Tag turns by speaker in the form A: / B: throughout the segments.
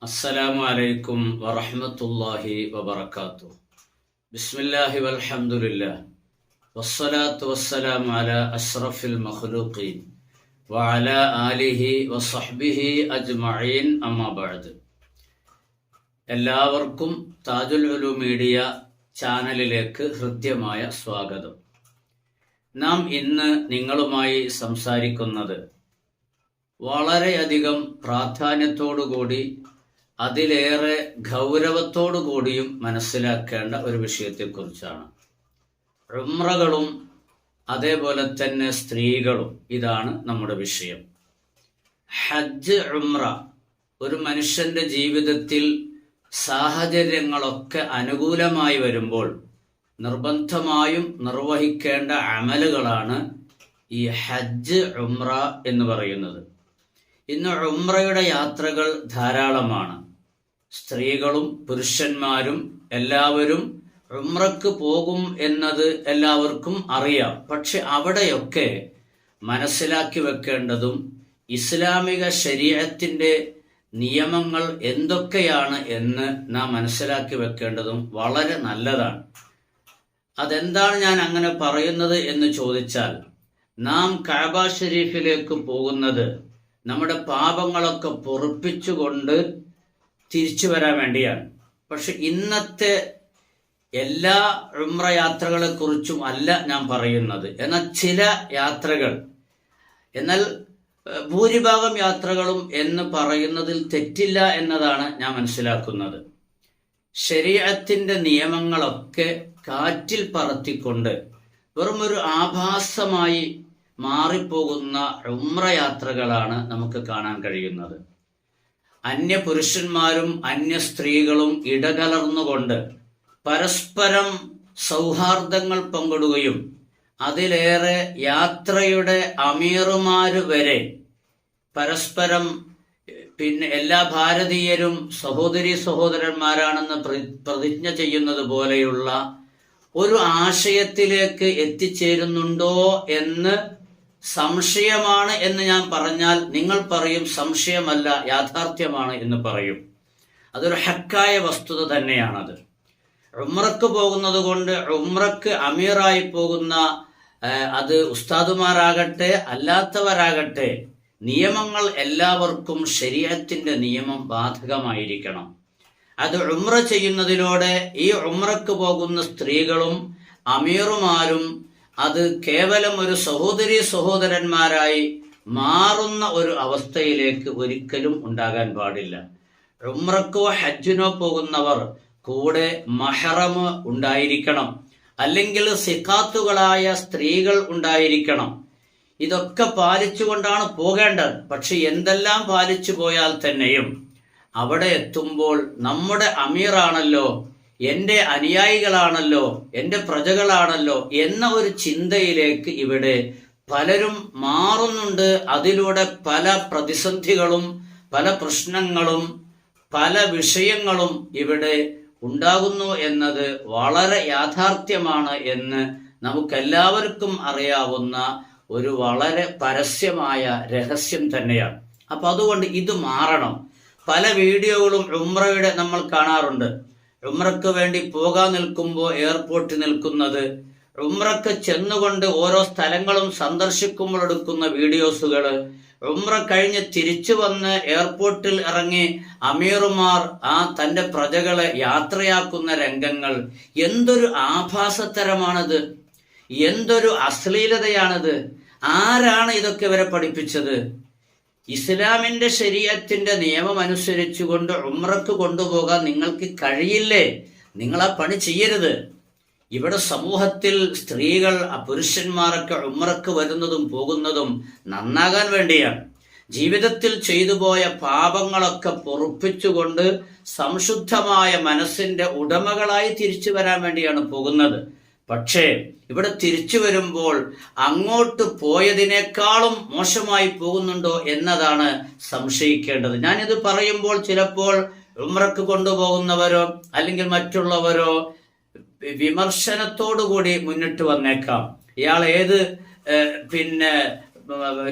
A: അസ്സലാമു അലൈക്കും വറഹ്മത്തുള്ളാഹി വബറകാതുഹു. ബിസ്മില്ലാഹി വൽഹംദുലില്ലാഹ് വസ്സലാത്തു വസ്സലാമു അലാ അഷ്റഫിൽ മഖ്ലൂഖീൻ വഅലാ ആലിഹി വസഹ്ബിഹി അജ്മഈൻ. അമ്മാ ബഅദ്. എല്ലാവർക്കും താജുൽ ഉലൂം മീഡിയ ചാനലിലേക്ക് ഹൃദ്യമായ സ്വാഗതം. നാം ഇന്ന് നിങ്ങളുമായി സംസാരിക്കുന്നത് വളരെയധികം പ്രാധാന്യത്തോടുകൂടി അതിലേറെ ഗൗരവത്തോടു കൂടിയും മനസ്സിലാക്കേണ്ട ഒരു വിഷയത്തെക്കുറിച്ചാണ്. ഉംറകളും അതേപോലെ തന്നെ സ്ത്രീകളും. ഇതാണ് നമ്മുടെ വിഷയം. ഹജ്ജ്, ഉംറ ഒരു മനുഷ്യന്റെ ജീവിതത്തിൽ സാഹചര്യങ്ങളൊക്കെ അനുകൂലമായി വരുമ്പോൾ നിർബന്ധമായും നിർവഹിക്കേണ്ട അമലുകളാണ് ഈ ഹജ്ജ്, ഉംറ എന്ന് പറയുന്നത്. ഇന്ന് ഉംറയുടെ യാത്രകൾ ധാരാളമാണ്. സ്ത്രീകളും പുരുഷന്മാരും എല്ലാവരും ഉംറക്ക് പോകും എന്നത് എല്ലാവർക്കും അറിയാം. പക്ഷെ അവിടെയൊക്കെ മനസ്സിലാക്കി വെക്കേണ്ടതും ഇസ്ലാമിക ശരീഅത്തിന്റെ നിയമങ്ങൾ എന്തൊക്കെയാണ് എന്ന് നാം മനസ്സിലാക്കി വെക്കേണ്ടതും വളരെ നല്ലതാണ്. അതെന്താണ് ഞാൻ അങ്ങനെ പറയുന്നത് എന്ന് ചോദിച്ചാൽ, നാം കഅബ ഷരീഫിലേക്ക് പോകുന്നത് നമ്മുടെ പാപങ്ങളൊക്കെ പൊറുപ്പിച്ചുകൊണ്ട് തിരിച്ചു വരാൻ വേണ്ടിയാണ്. പക്ഷെ ഇന്നത്തെ എല്ലാ ഉംറ യാത്രകളെ കുറിച്ചും അല്ല ഞാൻ പറയുന്നത്. എന്നാൽ ചില യാത്രകൾ, എന്നാൽ ഭൂരിഭാഗം യാത്രകളും എന്ന് പറയുന്നതിൽ തെറ്റില്ല എന്നതാണ് ഞാൻ മനസ്സിലാക്കുന്നത്. ശരീഅത്തിന്റെ നിയമങ്ങളൊക്കെ കാറ്റിൽ പറത്തിക്കൊണ്ട് വെറുമൊരു ആഭാസമായി മാറിപ്പോകുന്ന ഉംറ യാത്രകളാണ് നമുക്ക് കാണാൻ കഴിയുന്നത്. അന്യ പുരുഷന്മാരും അന്യ സ്ത്രീകളും ഇടകലർന്നുകൊണ്ട് പരസ്പരം സൗഹാർദ്ദങ്ങൾ പങ്കിടുകയും അതിലേറെ യാത്രയുടെ അമീറുമാര് വരെ പരസ്പരം എല്ലാ ഭാരതീയരും സഹോദരീ സഹോദരന്മാരാണെന്ന് പ്രതിജ്ഞ ചെയ്യുന്നത് പോലെയുള്ള ഒരു ആശയത്തിലേക്ക് എത്തിച്ചേരുന്നുണ്ടോ എന്ന് സംശയമാണ് എന്ന് ഞാൻ പറഞ്ഞാൽ നിങ്ങൾ പറയും സംശയമല്ല, യാഥാർത്ഥ്യമാണ് എന്ന് പറയും. അതൊരു ഹക്കായ വസ്തുത തന്നെയാണത്. ഉംറക്ക് പോകുന്നത് കൊണ്ട് ഉംറക്ക് അമീറായി പോകുന്ന അത് ഉസ്താദുമാരാകട്ടെ അല്ലാത്തവരാകട്ടെ, നിയമങ്ങൾ എല്ലാവർക്കും ശരീഅത്തിന്റെ നിയമം ബാധകമായിരിക്കണം. അത് ഉംറ ചെയ്യുന്നതിലൂടെ ഈ ഉംറക്ക് പോകുന്ന സ്ത്രീകളും അമീറുമാരും അത് കേവലം ഒരു സഹോദരീ സഹോദരന്മാരായി മാറുന്ന ഒരു അവസ്ഥയിലേക്ക് ഒരിക്കലും ഉണ്ടാകാൻ പാടില്ല. ഉംറക്കോ ഹജ്ജിനോ പോകുന്നവർ കൂടെ മഹ്റം ഉണ്ടായിരിക്കണം, അല്ലെങ്കിൽ സിഖാത്തുകളായ സ്ത്രീകൾ ഉണ്ടായിരിക്കണം. ഇതൊക്കെ പാലിച്ചുകൊണ്ടാണ് പോകേണ്ടത്. പക്ഷെ എന്തെല്ലാം പാലിച്ചു പോയാൽ തന്നെയും അവിടെ എത്തുമ്പോൾ നമ്മുടെ അമീറാണല്ലോ, എൻ്റെ അനുയായികളാണല്ലോ, എൻ്റെ പ്രജകളാണല്ലോ എന്ന ഒരു ചിന്തയിലേക്ക് ഇവിടെ പലരും മാറുന്നുണ്ട്. അതിലൂടെ പല പ്രതിസന്ധികളും പല പ്രശ്നങ്ങളും പല വിഷയങ്ങളും ഇവിടെ ഉണ്ടാകുന്നു എന്നത് വളരെ യാഥാർത്ഥ്യമാണ് എന്ന് നമുക്കെല്ലാവർക്കും അറിയാവുന്ന ഒരു വളരെ പരസ്യമായ രഹസ്യം തന്നെയാണ്. അപ്പൊ അതുകൊണ്ട് ഇത് മാറണം. പല വീഡിയോകളും ഉംറയുടെ നമ്മൾ കാണാറുണ്ട്. ഉംറക്ക് വേണ്ടി പോകാൻ നിൽക്കുമ്പോൾ എയർപോർട്ടിൽ നിൽക്കുന്നത്, ഉംറക്ക് ചെന്നുകൊണ്ട് ഓരോ സ്ഥലങ്ങളും സന്ദർശിക്കുമ്പോൾ എടുക്കുന്ന വീഡിയോസുകള്, ഉംറ കഴിഞ്ഞ് തിരിച്ചു വന്ന് എയർപോർട്ടിൽ ഇറങ്ങി അമീറുമാർ തന്റെ പ്രജകളെ യാത്രയാക്കുന്ന രംഗങ്ങൾ, എന്തൊരു ആഭാസത്തരമാണത്, എന്തൊരു അശ്ലീലതയാണത്. ആരാണ് ഇതൊക്കെ ഇവരെ പഠിപ്പിച്ചത്? ഇസ്ലാമിന്റെ ശരീഅത്തിന്റെ നിയമം അനുസരിച്ചുകൊണ്ട് ഉംറക്ക് കൊണ്ടുപോകാൻ നിങ്ങൾക്ക് കഴിയില്ലേ? നിങ്ങൾ ആ പണി ചെയ്യരുത്. ഇവിടെ സമൂഹത്തിൽ സ്ത്രീകൾ പുരുഷന്മാരൊക്കെ ഉംറക്ക് വരുന്നതും പോകുന്നതും നന്നാകാൻ വേണ്ടിയാണ്. ജീവിതത്തിൽ ചെയ്തു പോയ പാപങ്ങളൊക്കെ പൊറുപ്പിച്ചുകൊണ്ട് സംശുദ്ധമായ മനസ്സിന്റെ ഉടമകളായി തിരിച്ചു വരാൻ വേണ്ടിയാണ് പോകുന്നത്. പക്ഷേ ഇവിടെ തിരിച്ചു വരുമ്പോൾ അങ്ങോട്ട് പോയതിനേക്കാളും മോശമായി പോകുന്നുണ്ടോ എന്നതാണ് സംശയിക്കേണ്ടത്. ഞാനിത് പറയുമ്പോൾ ചിലപ്പോൾ ഉംറക്ക് കൊണ്ടുപോകുന്നവരോ അല്ലെങ്കിൽ മറ്റുള്ളവരോ വിമർശനത്തോടുകൂടി മുന്നിട്ട് വന്നേക്കാം. ഇയാൾ ഏത്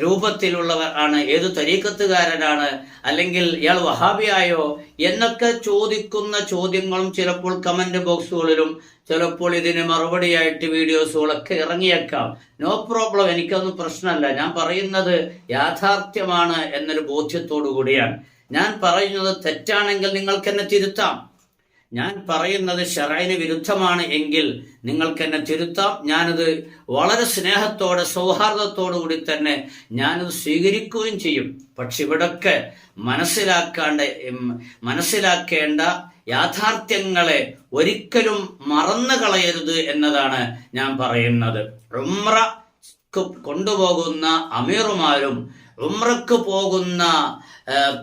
A: രൂപത്തിലുള്ളവർ ആണ്, ഏത് തരീക്കത്തുകാരനാണ്, അല്ലെങ്കിൽ ഇയാൾ വഹാബിയായോ എന്നൊക്കെ ചോദിക്കുന്ന ചോദ്യങ്ങളും ചിലപ്പോൾ കമന്റ് ബോക്സുകളിലും ചിലപ്പോൾ ഇതിന് മറുപടിയായിട്ട് വീഡിയോസുകളൊക്കെ ഇറങ്ങിയേക്കാം. നോ പ്രോബ്ലം, എനിക്കൊന്നും പ്രശ്നമല്ല. ഞാൻ പറയുന്നത് യാഥാർത്ഥ്യമാണ് എന്നൊരു ബോധ്യത്തോടു കൂടിയാണ്. ഞാൻ പറയുന്നത് തെറ്റാണെങ്കിൽ നിങ്ങൾക്ക് എന്നെ തിരുത്താം. ഞാൻ പറയുന്നത് ശറഅന് വിരുദ്ധമാണ് എങ്കിൽ നിങ്ങൾക്ക് എന്നെ തിരുത്താം. ഞാനത് വളരെ സ്നേഹത്തോടെ സൗഹാർദ്ദത്തോടു കൂടി തന്നെ ഞാനത് സ്വീകരിക്കുകയും ചെയ്യും. പക്ഷെ ഇവിടൊക്കെ മനസ്സിലാക്കേണ്ട യാഥാർത്ഥ്യങ്ങളെ ഒരിക്കലും മറന്നു കളയരുത് എന്നതാണ് ഞാൻ പറയുന്നത്. ഉംറക്ക് കൊണ്ടുപോകുന്ന അമീറുമാരും ഉംറക്ക് പോകുന്ന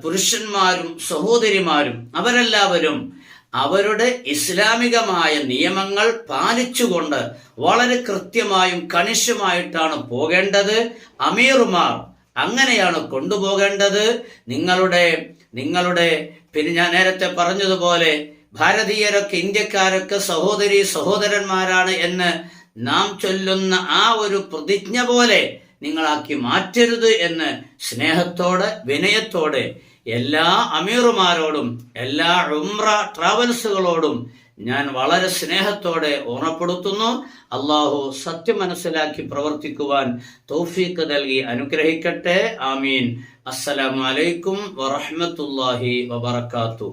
A: പുരുഷന്മാരും സഹോദരിമാരും അവരെല്ലാവരും അവരുടെ ഇസ്ലാമികമായ നിയമങ്ങൾ പാലിച്ചുകൊണ്ട് വളരെ കൃത്യമായും കണിശമായിട്ടാണ് പോകേണ്ടത്. അമീറുമാർ അങ്ങനെയാണ് കൊണ്ടുപോകേണ്ടത്. നിങ്ങളുടെ പിന്നെ ഞാൻ നേരത്തെ പറഞ്ഞതുപോലെ ഭാരതീയരൊക്കെ ഇന്ത്യക്കാരൊക്കെ സഹോദരന്മാരാണ് എന്ന് നാം ചൊല്ലുന്ന ആ ഒരു പ്രതിജ്ഞ പോലെ നിങ്ങളാക്കി മാറ്റരുത് എന്ന് സ്നേഹത്തോടെ വിനയത്തോടെ എല്ലാ അമീറുമാരോടും എല്ലാ ഉംറ ട്രാവൽസുകളോടും ഞാൻ വളരെ സ്നേഹത്തോടെ ഓർമ്മപ്പെടുത്തുന്നു. അള്ളാഹു സത്യം മനസ്സിലാക്കി പ്രവർത്തിക്കുവാൻ തൗഫീഖ് നൽകി അനുഗ്രഹിക്കട്ടെ. ആമീൻ. അസ്സലാമു അലൈക്കും വറഹ്മത്തുള്ളാഹി വബറകാതുഹു.